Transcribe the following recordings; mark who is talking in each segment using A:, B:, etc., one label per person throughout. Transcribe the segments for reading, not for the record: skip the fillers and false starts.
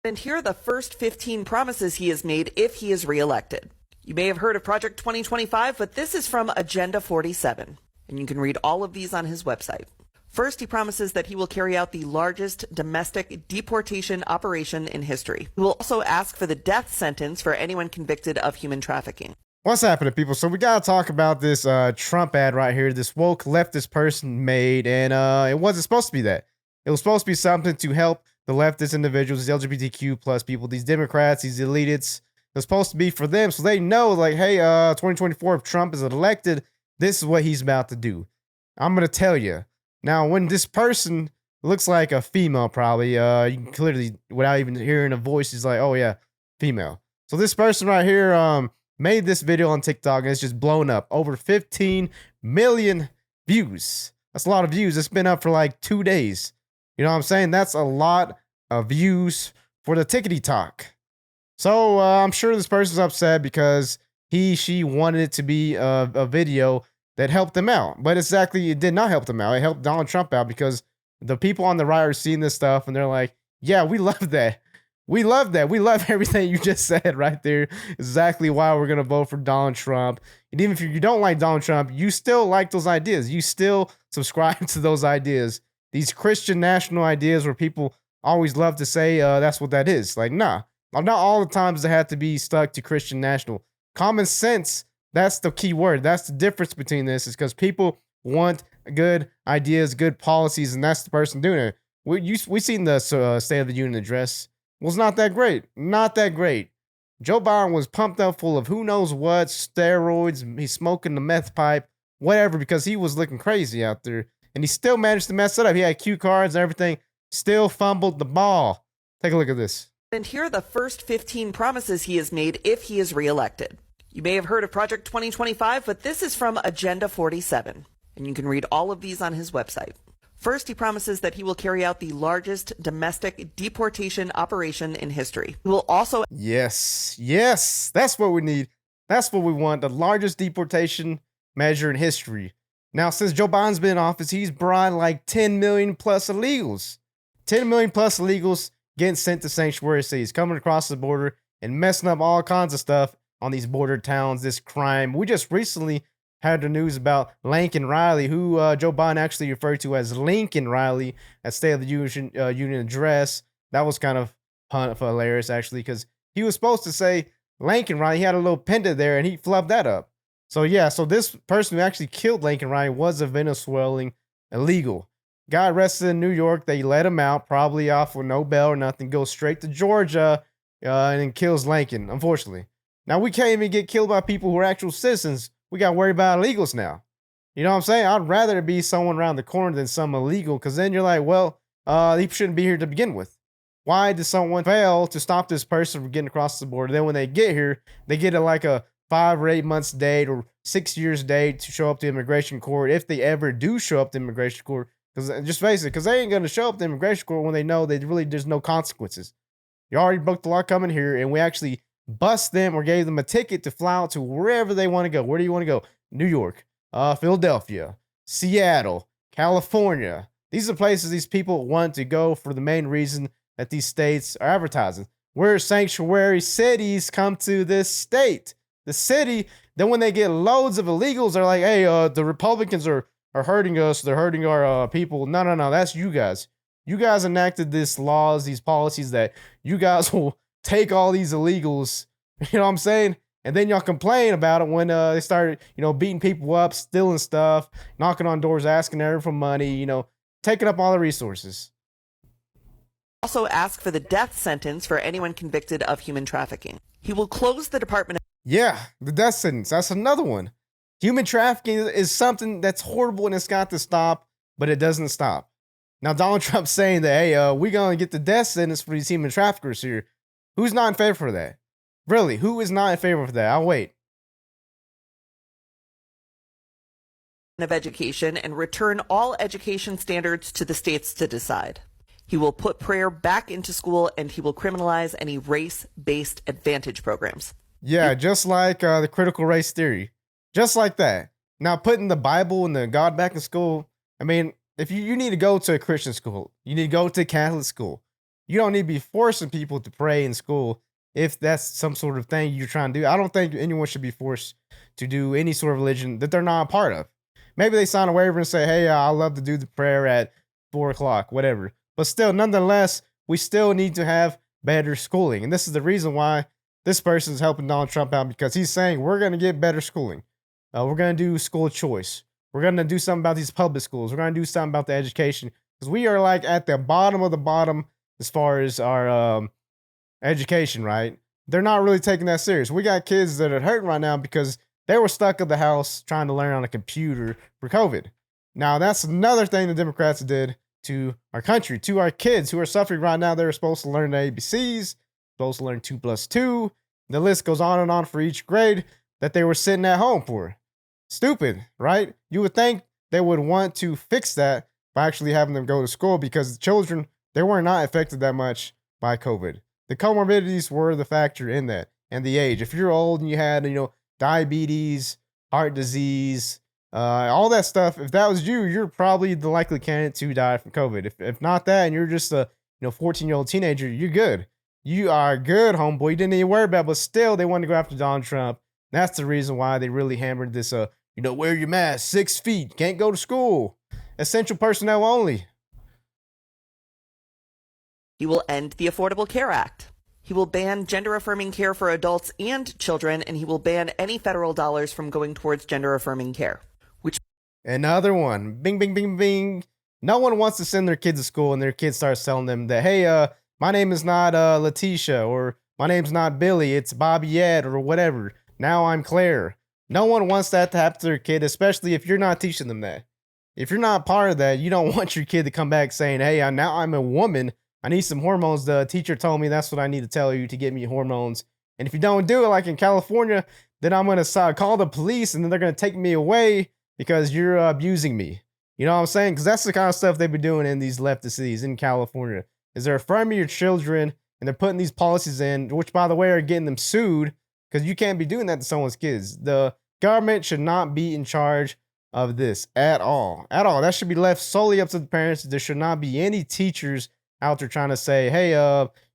A: And here are the first 15 promises he has made if he is reelected. You may have heard of Project 2025, but this is from Agenda 47, and you can read all of these on his website. First, he promises that he will carry out the largest domestic deportation operation in history. He will also ask for the death sentence for anyone convicted of human trafficking.
B: What's happening, people? So we got to talk about this Trump ad right here, this woke leftist person made, and it wasn't supposed to be that. It was supposed to be something to help the leftist individuals, these LGBTQ plus people, these Democrats, these elitists. It's supposed to be for them, so they know, like, hey, 2024, if Trump is elected, this is what he's about to do. I'm going to tell you. Now, when this person looks like a female, probably, you can clearly, without even hearing a voice, he's like, oh, yeah, female. So this person right here made this video on TikTok, and it's just blown up. Over 15 million views. That's a lot of views. It's been up for like 2 days. You know what I'm saying? That's a lot of views for the tickety talk. So I'm sure this person's upset because she wanted it to be a video that helped them out. But it did not help them out. It helped Donald Trump out because the people on the right are seeing this stuff and they're like, yeah, we love that. We love that. We love everything you just said right there. Exactly why we're going to vote for Donald Trump. And even if you don't like Donald Trump, you still like those ideas. You still subscribe to those ideas. These Christian national ideas where people always love to say that's what that is. Like, nah. Not all the times it had to be stuck to Christian national. Common sense, that's the key word. That's the difference between this, is because people want good ideas, good policies, and that's the person doing it. We seen the State of the Union address. Was not that great. Not that great. Joe Biden was pumped up full of who knows what, steroids, he's smoking the meth pipe, whatever, because he was looking crazy out there. And he still managed to mess it up. He had cue cards and everything, still fumbled the ball. Take a look at this.
A: And here are the first 15 promises he has made if he is reelected. You may have heard of Project 2025, but this is from Agenda 47, and you can read all of these on his website. First, he promises that he will carry out the largest domestic deportation operation in history. He will also...
B: Yes, that's what we need. That's what we want, the largest deportation measure in history. Now, since Joe Biden's been in office, he's brought like 10 million plus illegals. 10 million plus illegals getting sent to sanctuary cities, coming across the border and messing up all kinds of stuff on these border towns, this crime. We just recently had the news about Lincoln Riley, who Joe Biden actually referred to as Lincoln Riley at State of the Union address. That was kind of hilarious, actually, because he was supposed to say Lincoln Riley. He had a little pendant there, and he flubbed that up. So, yeah, so this person who actually killed Lincoln Riley was a Venezuelan illegal. Got arrested in New York. They let him out, probably off with no bail or nothing. Goes straight to Georgia and then kills Lincoln, unfortunately. Now, we can't even get killed by people who are actual citizens. We got to worry about illegals now. You know what I'm saying? I'd rather it be someone around the corner than some illegal, because then you're like, well, he shouldn't be here to begin with. Why did someone fail to stop this person from getting across the border? Then when they get here, they get like a 5 or 8 months date or 6 years date to show up to immigration court, if they ever do show up to immigration court. Because just face it, because they ain't going to show up to immigration court when they know there's no consequences. You already booked a lot coming here, and we actually bust them or gave them a ticket to fly out to wherever they want to go. Where do you want to go? New York, Philadelphia, Seattle, California. These are places these people want to go for the main reason that these states are advertising. We're sanctuary cities, come to this state. The city, then when they get loads of illegals, they're like, hey, the Republicans are hurting us. They're hurting our people. No. That's you guys. You guys enacted these laws, these policies that you guys will take all these illegals. You know what I'm saying? And then y'all complain about it when they started, beating people up, stealing stuff, knocking on doors, asking everyone for money, taking up all the resources.
A: Also ask for the death sentence for anyone convicted of human trafficking. He will close the Department of...
B: Yeah, the death sentence. That's another one. Human trafficking is something that's horrible and it's got to stop, but it doesn't stop. Now, Donald Trump's saying that, hey, we're going to get the death sentence for these human traffickers here. Who's not in favor of that? Really, who is not in favor of that? I'll wait.
A: Of Education and return all education standards to the states to decide. He will put prayer back into school, and he will criminalize any race-based advantage programs.
B: Yeah, just like the critical race theory. Just like that. Now, putting the Bible and the God back in school, I mean, if you need to go to a Christian school, you need to go to a Catholic school. You don't need to be forcing people to pray in school if that's some sort of thing you're trying to do. I don't think anyone should be forced to do any sort of religion that they're not a part of. Maybe they sign a waiver and say, hey, I love to do the prayer at 4 o'clock, whatever. But still, nonetheless, we still need to have better schooling. And this is the reason why this person is helping Donald Trump out, because he's saying we're going to get better schooling. We're going to do school choice. We're going to do something about these public schools. We're going to do something about the education, because we are like at the bottom of the bottom as far as our education, right? They're not really taking that serious. We got kids that are hurting right now because they were stuck in the house trying to learn on a computer for COVID. Now, that's another thing the Democrats did to our country, to our kids who are suffering right now. They're supposed to learn the ABCs, supposed to learn 2 plus 2. The list goes on and on for each grade that they were sitting at home for. Stupid, right? You would think they would want to fix that by actually having them go to school, because the children, they were not affected that much by COVID. The comorbidities were the factor in that, and the age. If you're old and you had, diabetes, heart disease, all that stuff, if that was you, you're probably the likely candidate to die from COVID. If not that, and you're just a 14-year-old teenager, you're good. You are good, homeboy. You didn't need to worry about it, but still, they wanted to go after Donald Trump. That's the reason why they really hammered this, wear your mask, 6 feet, can't go to school, essential personnel only.
A: He will end the Affordable Care Act. He will ban gender-affirming care for adults and children, and he will ban any federal dollars from going towards gender-affirming care.
B: Another one. Bing, bing, bing, bing. No one wants to send their kids to school and their kids start telling them that, hey, my name is not Letitia, or my name's not Billy, it's Bobbyette, or whatever. Now I'm Claire. No one wants that to happen to their kid, especially if you're not teaching them that. If you're not part of that, you don't want your kid to come back saying, hey, now I'm a woman, I need some hormones. The teacher told me that's what I need to tell you to get me hormones. And if you don't do it, like in California, then I'm going to call the police, and then they're going to take me away because you're abusing me. You know what I'm saying? Because that's the kind of stuff they've been doing in these leftist cities in California, is they're affirming your children, and they're putting these policies in, which, by the way, are getting them sued, because you can't be doing that to someone's kids. The government should not be in charge of this at all. At all. That should be left solely up to the parents. There should not be any teachers out there trying to say, hey,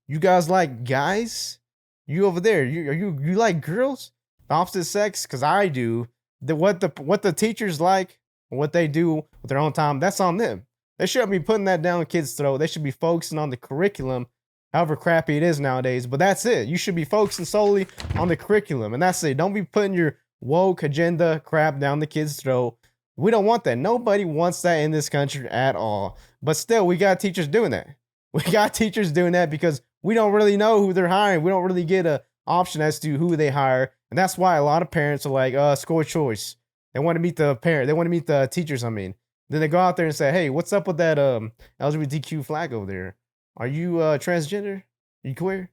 B: you guys like guys? You over there, you like girls? The opposite sex? Because I do. What the teachers like, what they do with their own time, that's on them. They shouldn't be putting that down kids' throat. They should be focusing on the curriculum, however crappy it is nowadays. But that's it. You should be focusing solely on the curriculum, and that's it. Don't be putting your woke agenda crap down the kids' throat. We don't want that. Nobody wants that in this country at all. But still, we got teachers doing that. We got teachers doing that because we don't really know who they're hiring. We don't really get an option as to who they hire. And that's why a lot of parents are like, school choice. They want to meet the parent. They want to meet the teachers, I mean. Then they go out there and say, hey, what's up with that LGBTQ flag over there? Are you transgender? Are you queer?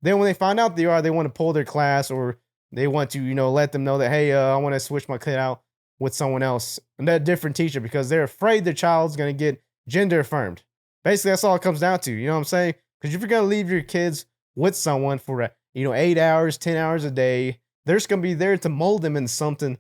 B: Then when they find out they are, they want to pull their class, or they want to, let them know that, hey, I want to switch my kid out with someone else, and that different teacher, because they're afraid their child's going to get gender affirmed. Basically, that's all it comes down to. You know what I'm saying? Because if you're going to leave your kids with someone for, 8 hours, 10 hours a day, they're just going to be there to mold them into something.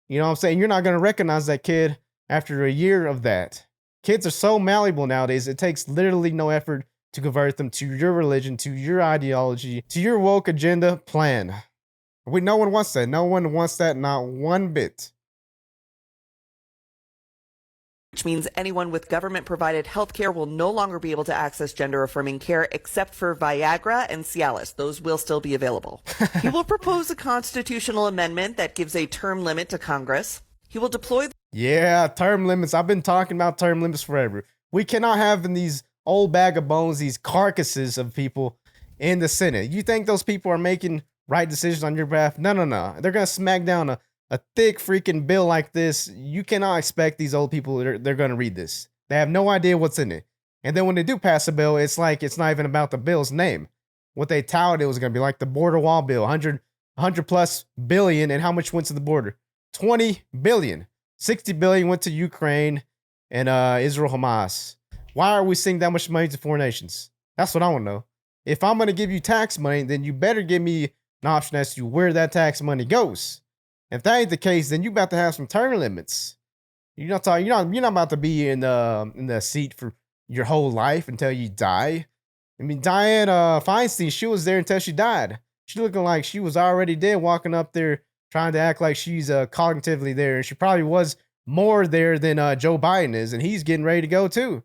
B: You know what I'm saying? You're not going to recognize that kid after a year of that. Kids are so malleable nowadays. It takes literally no effort to convert them to your religion, to your ideology, to your woke agenda plan. No one wants that. No one wants that, not one bit.
A: Which means anyone with government-provided health care will no longer be able to access gender-affirming care except for Viagra and Cialis. Those will still be available. He will propose a constitutional amendment that gives a term limit to Congress. He will deploy...
B: Yeah, term limits. I've been talking about term limits forever. We cannot have in these old bag of bones, these carcasses of people in the Senate. You think those people are making right decisions on your behalf? No. They're going to smack down a thick freaking bill like this. You cannot expect these old people, they're going to read this. They have no idea what's in it. And then when they do pass a bill, it's like it's not even about the bill's name. What they touted it was going to be like the border wall bill, 100 plus billion. And how much went to the border? 20 billion. 60 billion went to Ukraine and Israel Hamas. Why are we sending that much money to foreign nations? That's what I want to know. If I'm going to give you tax money, then you better give me an option as to where that tax money goes. If that ain't the case, then you about to have some term limits. You're not about to be in the seat for your whole life until you die. I mean, Diane Feinstein, she was there until she died. She looking like she was already dead, walking up there trying to act like she's cognitively there. And she probably was more there than Joe Biden is, and he's getting ready to go too.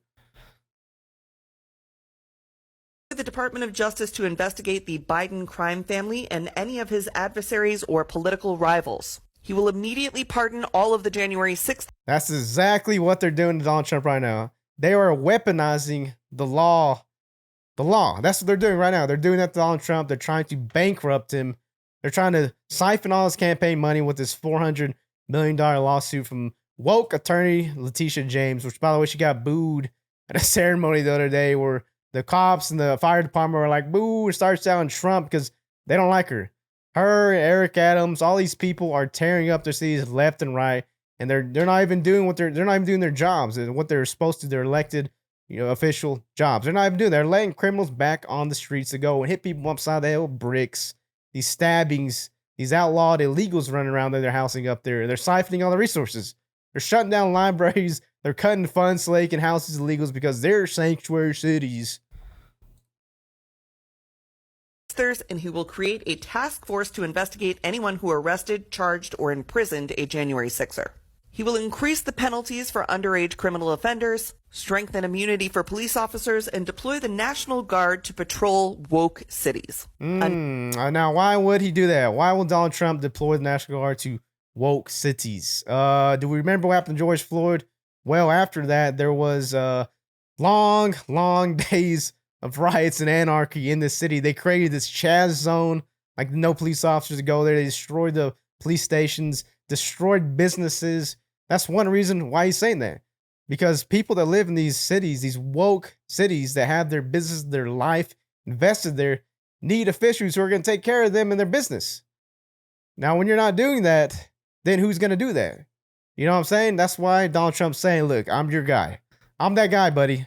A: The Department of Justice to investigate the Biden crime family and any of his adversaries or political rivals. He will immediately pardon all of the January 6th.
B: That's exactly what they're doing to Donald Trump right now. They are weaponizing the law. The law. That's what they're doing right now. They're doing that to Donald Trump. They're trying to bankrupt him. They're trying to siphon all his campaign money with this $400 million lawsuit from woke attorney Letitia James, which, by the way, she got booed at a ceremony the other day where the cops and the fire department were like, boo, and started shouting Trump because they don't like her. Her, Eric Adams, all these people are tearing up their cities left and right, and they're not even doing they're not even doing their jobs and what they're supposed to. Their elected, official jobs. They're not even doing. They're letting criminals back on the streets to go and hit people upside the head with bricks. These stabbings, these outlawed illegals running around that they're housing up there. They're siphoning all the resources. They're shutting down libraries. They're cutting funds so they can house these illegals because they're sanctuary cities.
A: And he will create a task force to investigate anyone who arrested, charged, or imprisoned a January 6er. He will increase the penalties for underage criminal offenders, strengthen immunity for police officers, and deploy the National Guard to patrol woke cities.
B: Now, why would he do that? Why will Donald Trump deploy the National Guard to woke cities? Do we remember what happened to George Floyd? Well, after that, there was long days of riots and anarchy in the city. They created this Chaz zone, like no police officers to go there. They destroyed the police stations, destroyed businesses. That's one reason why he's saying that. Because people that live in these cities, these woke cities that have their business, their life invested there, need officials who are going to take care of them and their business. Now, when you're not doing that, then who's going to do that? You know what I'm saying? That's why Donald Trump's saying, look, I'm your guy. I'm that guy, buddy.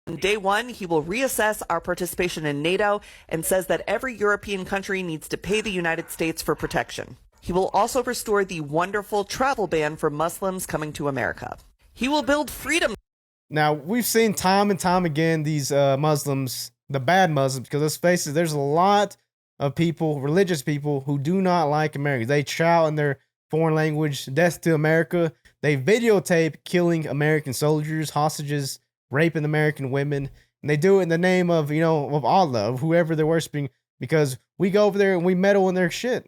A: On day one, he will reassess our participation in NATO and says that every European country needs to pay the United States for protection. He will also restore the wonderful travel ban for Muslims coming to America. He will build freedom.
B: Now, we've seen time and time again these Muslims, the bad Muslims, because let's face it, there's a lot of people, religious people, who do not like Americans. They shout in their foreign language, death to America. They videotape killing American soldiers, hostages, raping American women, and they do it in the name of, of Allah, of whoever they're worshiping, because we go over there and we meddle in their shit.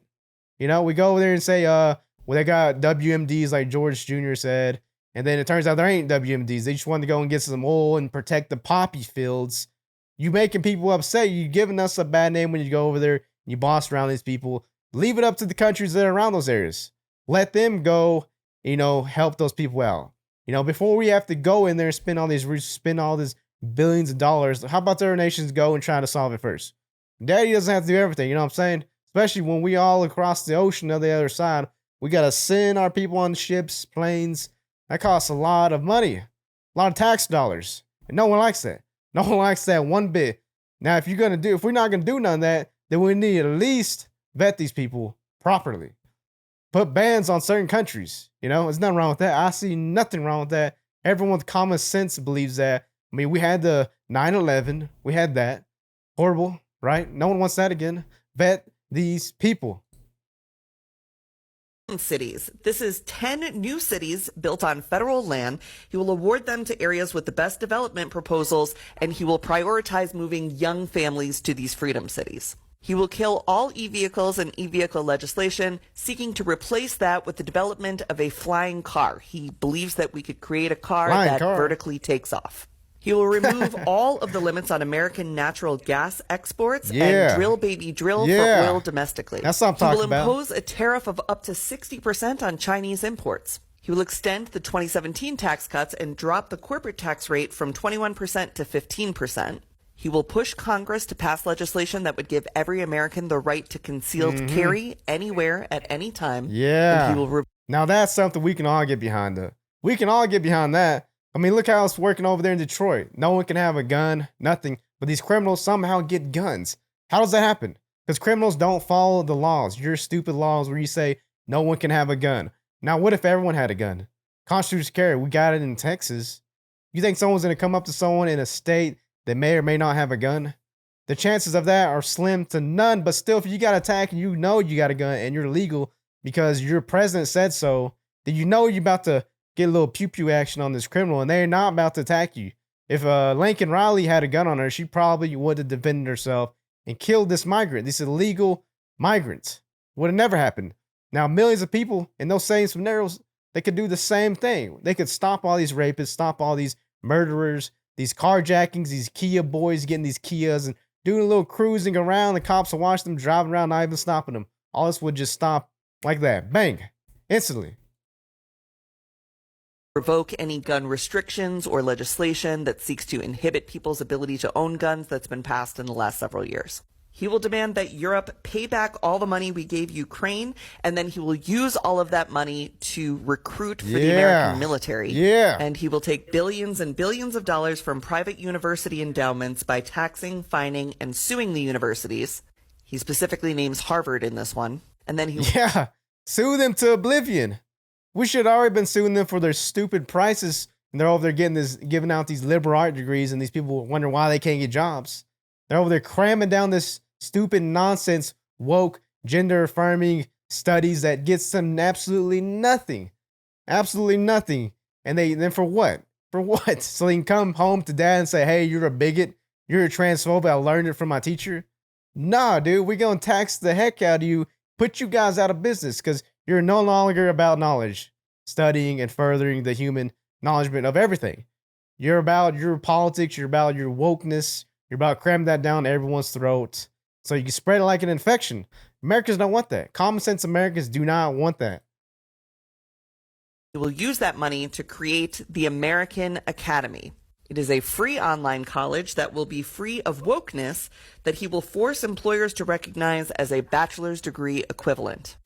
B: We go over there and say, well, they got WMDs like George Jr. said, and then it turns out there ain't WMDs. They just wanted to go and get some oil and protect the poppy fields. You making people upset. You giving us a bad name when you go over there and you boss around these people. Leave it up to the countries that are around those areas. Let them go, help those people out. Before we have to go in there and spend all this billions of dollars, how about the other nations go and try to solve it first? Daddy doesn't have to do everything, you know what I'm saying? Especially when we all across the ocean on the other side, we got to send our people on ships, planes. That costs a lot of money, a lot of tax dollars. And no one likes that. No one likes that one bit. Now, if we're not going to do none of that, then we need to at least vet these people properly. Put bans on certain countries. There's nothing wrong with that. I see nothing wrong with that. Everyone with common sense believes that. I mean, we had the 9/11. We had that. Horrible, right? No one wants that again. Vet these people.
A: Cities. This is 10 new cities built on federal land. He will award them to areas with the best development proposals, and he will prioritize moving young families to these freedom cities. He will kill all e-vehicles and e-vehicle legislation, seeking to replace that with the development of a flying car. He believes that we could create a car vertically takes off. He will remove all of the limits on American natural gas exports and drill baby drill for oil domestically.
B: That's what I'm talking about.
A: He will impose a tariff of up to 60% on Chinese imports. He will extend the 2017 tax cuts and drop the corporate tax rate from 21% to 15%. He will push Congress to pass legislation that would give every American the right to concealed carry anywhere at any time.
B: Yeah.
A: And he will
B: now that's something we can all get behind. We can all get behind that. I mean, look how it's working over there in Detroit. No one can have a gun, nothing. But these criminals somehow get guns. How does that happen? Because criminals don't follow the laws. Your stupid laws where you say no one can have a gun. Now, what if everyone had a gun? Constitutional carry. We got it in Texas. You think someone's going to come up to someone in a state that may or may not have a gun? The chances of that are slim to none, but still, if you got attacked and you know you got a gun and you're legal because your president said so, then you know you're about to get a little pew-pew action on this criminal and they're not about to attack you. If Lincoln Riley had a gun on her, she probably would have defended herself and killed this migrant, this illegal migrant. Would have never happened. Now, millions of people in those same scenarios, they could do the same thing. They could stop all these rapists, stop all these murderers, these carjackings, these Kia boys getting these Kias and doing a little cruising around. The cops will watch them driving around, not even stopping them. All this would just stop like that. Bang. Instantly.
A: Revoke any gun restrictions or legislation that seeks to inhibit people's ability to own guns that's been passed in the last several years. He will demand that Europe pay back all the money we gave Ukraine, and then he will use all of that money to recruit for the American military.
B: Yeah.
A: And he will take billions and billions of dollars from private university endowments by taxing, fining, and suing the universities. He specifically names Harvard in this one. And then
B: Yeah. Sue them to oblivion. We should have already been suing them for their stupid prices, and they're over there giving out these liberal art degrees, and these people wonder why they can't get jobs. They're over there cramming down this stupid nonsense, woke, gender-affirming studies that gets them absolutely nothing. Absolutely nothing. And then for what? For what? So they can come home to dad and say, hey, you're a bigot. You're a transphobe. I learned it from my teacher. Nah, dude, we're going to tax the heck out of you, put you guys out of business because you're no longer about knowledge, studying and furthering the human acknowledgement of everything. You're about your politics. You're about your wokeness. You're about cramming that down everyone's throat so you can spread it like an infection. Americans don't want that. Common sense Americans do not want that.
A: He will use that money to create the American Academy. It is a free online college that will be free of wokeness that he will force employers to recognize as a bachelor's degree equivalent.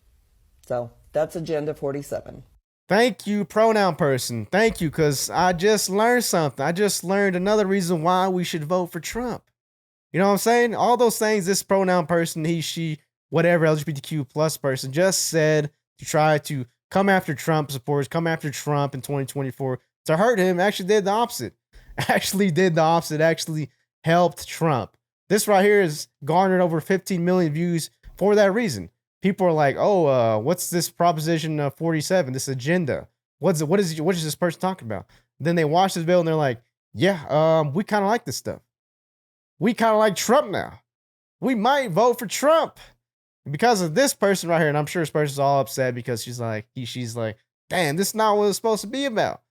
A: So that's Agenda 47.
B: Thank you, pronoun person. Thank you, because I just learned something. I just learned another reason why we should vote for Trump. You know what I'm saying? All those things this pronoun person, he, she, whatever LGBTQ plus person just said to try to come after Trump supporters, come after Trump in 2024 to hurt him, actually did the opposite. Actually helped Trump. This right here has garnered over 15 million views for that reason. People are like, oh, what's this Proposition 47, this agenda? What is this person talking about? Then they watch this bill and they're like, yeah, we kind of like this stuff. We kind of like Trump now. We might vote for Trump because of this person right here. And I'm sure this person's all upset because she's like, damn, this is not what it's supposed to be about.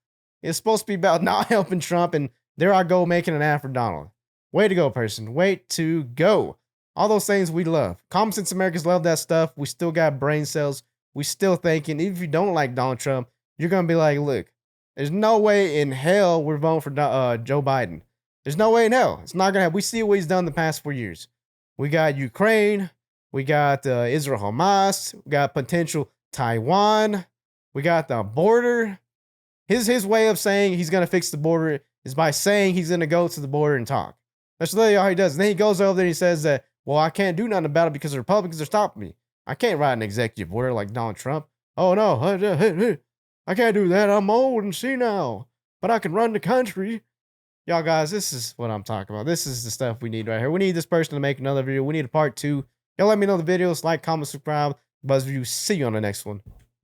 B: It's supposed to be about not helping Trump. And there I go making an ad for Donald. Way to go, person. Way to go. All those things we love. Common sense Americans love that stuff. We still got brain cells. We still thinking, even if you don't like Donald Trump, you're going to be like, look, there's no way in hell we're voting for Joe Biden. There's no way in hell. It's not going to happen. We see what he's done the past 4 years. We got Ukraine. We got Israel Hamas. We got potential Taiwan. We got the border. His way of saying he's going to fix the border is by saying he's going to go to the border and talk. That's literally all he does. And then he goes over there and he says that, well, I can't do nothing about it because the Republicans are stopping me. I can't write an executive order like Donald Trump. Oh, no. I can't do that. I'm old and senile. But I can run the country. Y'all guys, this is what I'm talking about. This is the stuff we need right here. We need this person to make another video. We need a part 2. Y'all let me know the videos. Like, comment, subscribe. Buzzview. See you on the next one.